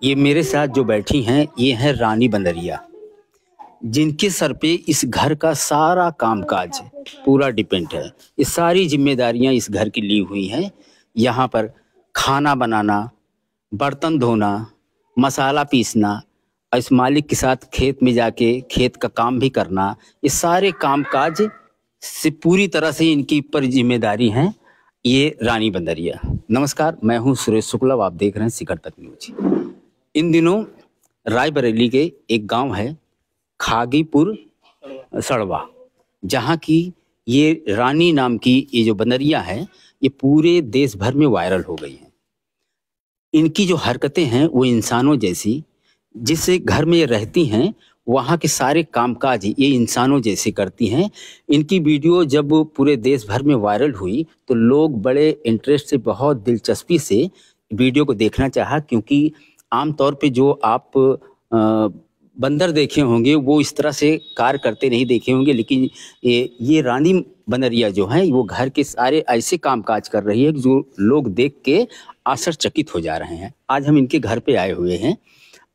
ये मेरे साथ जो बैठी हैं ये हैं रानी बंदरिया, जिनके सर पे इस घर का सारा कामकाज पूरा डिपेंड है। ये सारी जिम्मेदारियां इस घर की ली हुई हैं। यहाँ पर खाना बनाना, बर्तन धोना, मसाला पीसना और इस मालिक के साथ खेत में जाके खेत का काम भी करना, ये सारे कामकाज से पूरी तरह से इनकी ऊपर जिम्मेदारी हैं। ये रानी बंदरिया। नमस्कार, मैं हूँ सुरेश शुक्ला, आप देख रहे हैं शिखर तक न्यूज। इन दिनों रायबरेली के एक गांव है खागीपुर सड़वा, जहाँ की ये रानी नाम की ये जो बंदरिया है ये पूरे देश भर में वायरल हो गई हैं। इनकी जो हरकतें हैं वो इंसानों जैसी, जिस घर में ये रहती हैं वहाँ के सारे कामकाज ये इंसानों जैसे करती हैं। इनकी वीडियो जब पूरे देश भर में वायरल हुई तो लोग बड़े इंटरेस्ट से, बहुत दिलचस्पी से वीडियो को देखना चाहा, क्योंकि आमतौर पे जो आप बंदर देखे होंगे वो इस तरह से कार्य करते नहीं देखे होंगे, लेकिन ये रानी बंदरिया जो है वो घर के सारे ऐसे कामकाज कर रही है जो लोग देख के आश्चर्यचकित हो जा रहे हैं। आज हम इनके घर पे आए हुए हैं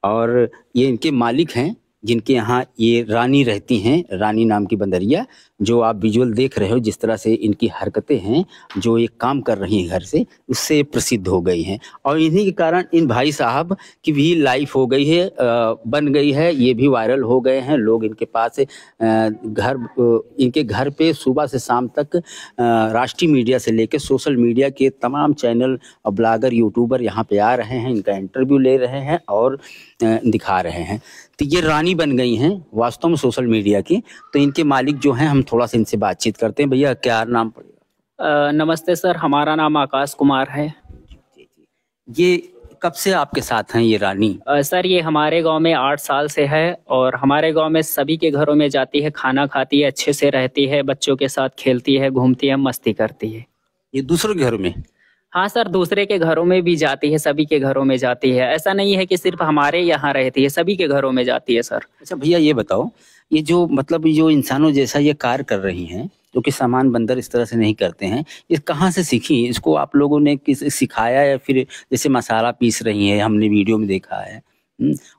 और ये इनके मालिक हैं जिनके यहाँ ये रानी रहती हैं, रानी नाम की बंदरिया। जो आप विजुअल देख रहे हो, जिस तरह से इनकी हरकतें हैं, जो ये काम कर रही हैं घर से, उससे प्रसिद्ध हो गई हैं। और इन्हीं के कारण इन भाई साहब की भी लाइफ हो गई है, बन गई है, ये भी वायरल हो गए हैं। लोग इनके पास इनके घर पे सुबह से शाम तक राष्ट्रीय मीडिया से लेकर सोशल मीडिया के तमाम चैनल और ब्लॉगर, यूट्यूबर यहाँ पे आ रहे हैं, इनका इंटरव्यू ले रहे हैं और दिखा रहे हैं। तो ये रानी बन गई हैं वास्तव में सोशल मीडिया की। तो इनके मालिक जो हैं, हम थोड़ा सा इनसे बातचीत करते हैं। भैया क्या नाम पड़ेगा? नमस्ते सर, हमारा नाम आकाश कुमार है। ये कब से आपके साथ हैं ये रानी? सर ये हमारे गांव में 8 साल से है और हमारे गांव में सभी के घरों में जाती है, खाना खाती है, अच्छे से रहती है, बच्चों के साथ खेलती है, घूमती है, मस्ती करती है। ये दूसरों के घरों में? हाँ सर, दूसरे के घरों में भी जाती है, सभी के घरों में जाती है। ऐसा नहीं है कि सिर्फ हमारे यहाँ रहती है, सभी के घरों में जाती है सर। अच्छा भैया ये बताओ, ये जो मतलब जो इंसानों जैसा ये कार्य कर रही हैं, जो कि सामान बंदर इस तरह से नहीं करते हैं, ये कहाँ से सीखी? इसको आप लोगों ने किस सिखाया या फिर जैसे मसाला पीस रही है, हमने वीडियो में देखा है,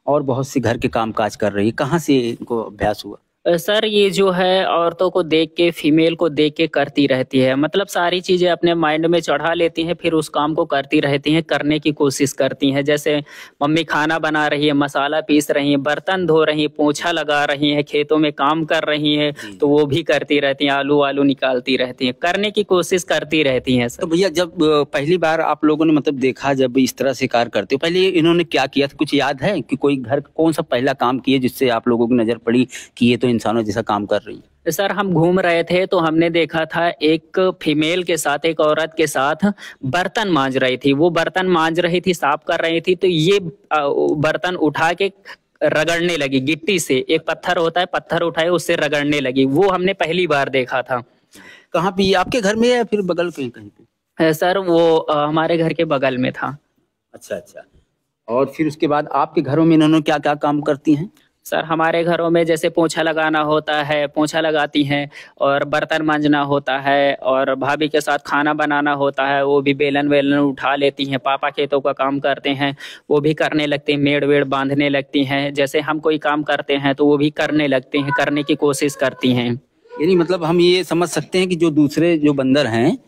और बहुत से घर के कामकाज कर रही है, कहाँ से इनको अभ्यास हुआ? सर ये जो है औरतों को देख के, फीमेल को देख के करती रहती है, मतलब सारी चीजें अपने माइंड में चढ़ा लेती हैं, फिर उस काम को करती रहती हैं, करने की कोशिश करती हैं। जैसे मम्मी खाना बना रही है, मसाला पीस रही है, बर्तन धो रही है, पोछा लगा रही है, खेतों में काम कर रही हैं, तो वो भी करती रहती हैं, आलू आलू निकालती रहती हैं, करने की कोशिश करती रहती हैं। तो भैया जब पहली बार आप लोगों ने मतलब देखा, जब इस तरह से कार्य करते हो, पहले इन्होंने क्या किया था? कुछ याद है कि कोई घर कौन सा पहला काम किए जिससे आप लोगों की नजर पड़ी कि ये तो इंसानों जैसा काम कर रही है? सर हम घूम रहे थे तो हमने देखा था एक फीमेल के साथ, एक औरत के साथ बर्तन मांज रही थी। वो बर्तन मांज रही थी, साफ कर रही थी, तो ये बर्तन उठा के रगड़ने लगी गिट्टी से। एक पत्थर होता है, पत्थर उठाए उससे रगड़ने लगी। वो हमने पहली बार देखा था। कहाँ पे? आपके घर में या फिर बगल पे कहीं पे? सर वो हमारे घर के बगल में था। अच्छा अच्छा। और फिर उसके बाद आपके घरों में इन्होंने क्या क्या काम करती हैं? सर हमारे घरों में जैसे पोछा लगाना होता है, पोछा लगाती हैं, और बर्तन मांजना होता है, और भाभी के साथ खाना बनाना होता है, वो भी बेलन वेलन उठा लेती हैं। पापा खेतों का काम करते हैं, वो भी करने लगते हैं, मेड़ वेड़ बांधने लगती हैं। जैसे हम कोई काम करते हैं तो वो भी करने लगते हैं, करने की कोशिश करती हैं। यानी मतलब हम ये समझ सकते हैं कि जो दूसरे जो बंदर हैं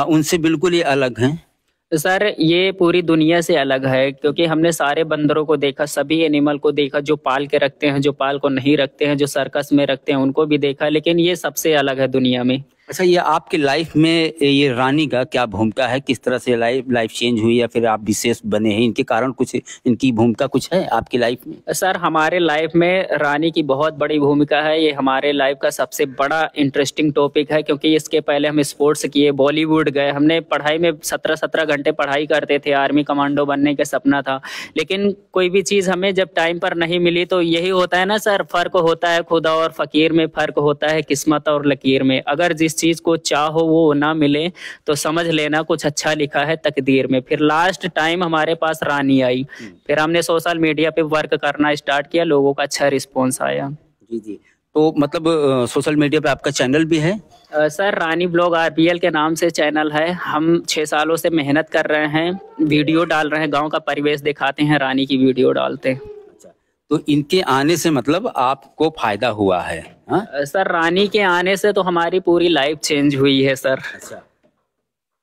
उनसे बिल्कुल ये अलग हैं? सर ये पूरी दुनिया से अलग है, क्योंकि हमने सारे बंदरों को देखा, सभी एनिमल को देखा, जो पाल के रखते हैं, जो पाल को नहीं रखते हैं, जो सर्कस में रखते हैं, उनको भी देखा, लेकिन ये सबसे अलग है दुनिया में। अच्छा, ये आपके लाइफ में ये रानी का क्या भूमिका है? किस तरह से लाइफ चेंज हुई या फिर आप विशेष बने हैं? इनके कारण कुछ, इनकी भूमिका कुछ है आपकी लाइफ में? सर हमारे लाइफ में रानी की बहुत बड़ी भूमिका है। ये हमारे लाइफ का सबसे बड़ा इंटरेस्टिंग टॉपिक है, क्योंकि इसके पहले हम स्पोर्ट्स किए, बॉलीवुड गए, हमने पढ़ाई में 17-17 घंटे पढ़ाई करते थे, आर्मी कमांडो बनने का सपना था, लेकिन कोई भी चीज़ हमें जब टाइम पर नहीं मिली। तो यही होता है ना सर, फ़र्क होता है खुदा और फ़कीर में, फ़र्क होता है किस्मत और लकीर में। अगर जिस चीज को चाहो वो ना मिले तो समझ लेना कुछ अच्छा लिखा है तकदीर में। फिर लास्ट टाइम हमारे पास रानी आई, फिर हमने सोशल मीडिया पे वर्क करना स्टार्ट किया, लोगों का अच्छा रिस्पॉन्स आया। जी जी। तो मतलब सोशल मीडिया पे आपका चैनल भी है? सर रानी ब्लॉग आरपीएल के नाम से चैनल है। हम 6 सालों से मेहनत कर रहे हैं, वीडियो डाल रहे हैं, गांव का परिवेश दिखाते हैं, रानी की वीडियो डालते हैं। अच्छा, तो इनके आने से मतलब आपको फायदा हुआ है? हाँ सर रानी के आने से तो हमारी पूरी लाइफ चेंज हुई है सर। अच्छा,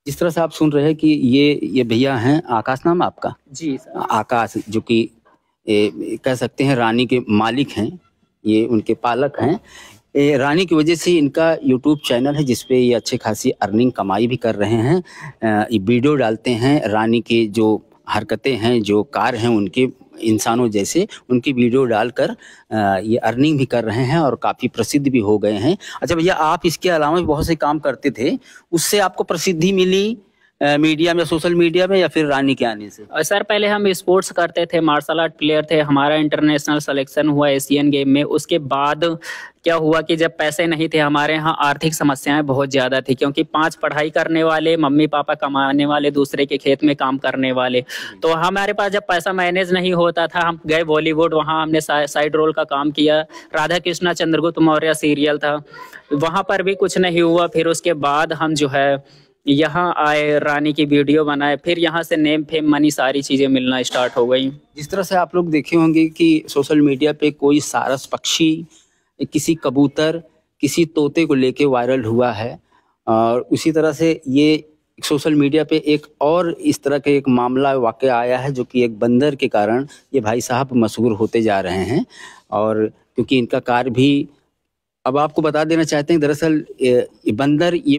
जिस तरह से आप सुन रहे हैं कि ये भैया हैं, आकाश नाम आपका? जी सर। आकाश, जो कि कह सकते हैं रानी के मालिक हैं, ये उनके पालक हैं। रानी की वजह से इनका यूट्यूब चैनल है जिसपे ये अच्छी खासी अर्निंग कमाई भी कर रहे हैं। ये वीडियो डालते हैं, रानी की जो हरकतें हैं, जो कार्य हैं उनके, इंसानों जैसे उनकी वीडियो डालकर ये अर्निंग भी कर रहे हैं और काफ़ी प्रसिद्ध भी हो गए हैं। अच्छा भैया, आप इसके अलावा भी बहुत से काम करते थे, उससे आपको प्रसिद्धि मिली मीडिया में, सोशल मीडिया में, या फिर रानी के आने से? सर पहले हम स्पोर्ट्स करते थे, मार्शल आर्ट प्लेयर थे, हमारा इंटरनेशनल सिलेक्शन हुआ एशियन गेम में। उसके बाद क्या हुआ कि जब पैसे नहीं थे हमारे यहाँ, आर्थिक समस्याएं बहुत ज़्यादा थी, क्योंकि 5 पढ़ाई करने वाले, मम्मी पापा कमाने वाले, दूसरे के खेत में काम करने वाले। तो हमारे पास जब पैसा मैनेज नहीं होता था, हम गए बॉलीवुड, वहाँ हमने साइड रोल का काम किया। राधा कृष्णा चंद्रगुप्त मौर्य सीरियल था, वहाँ पर भी कुछ नहीं हुआ। फिर उसके बाद हम जो है यहाँ आए, रानी की वीडियो बनाए, फिर यहाँ से नेम फेम मनी सारी चीज़ें मिलना स्टार्ट हो गई। जिस तरह से आप लोग देखे होंगे कि सोशल मीडिया पे कोई सारस पक्षी, किसी कबूतर, किसी तोते को लेके वायरल हुआ है, और उसी तरह से ये सोशल मीडिया पे एक और इस तरह का एक मामला वाक़या आया है, जो कि एक बंदर के कारण ये भाई साहब मशहूर होते जा रहे हैं। और क्योंकि इनका कार्य भी, अब आपको बता देना चाहते हैं, दरअसल ये बंदर, ये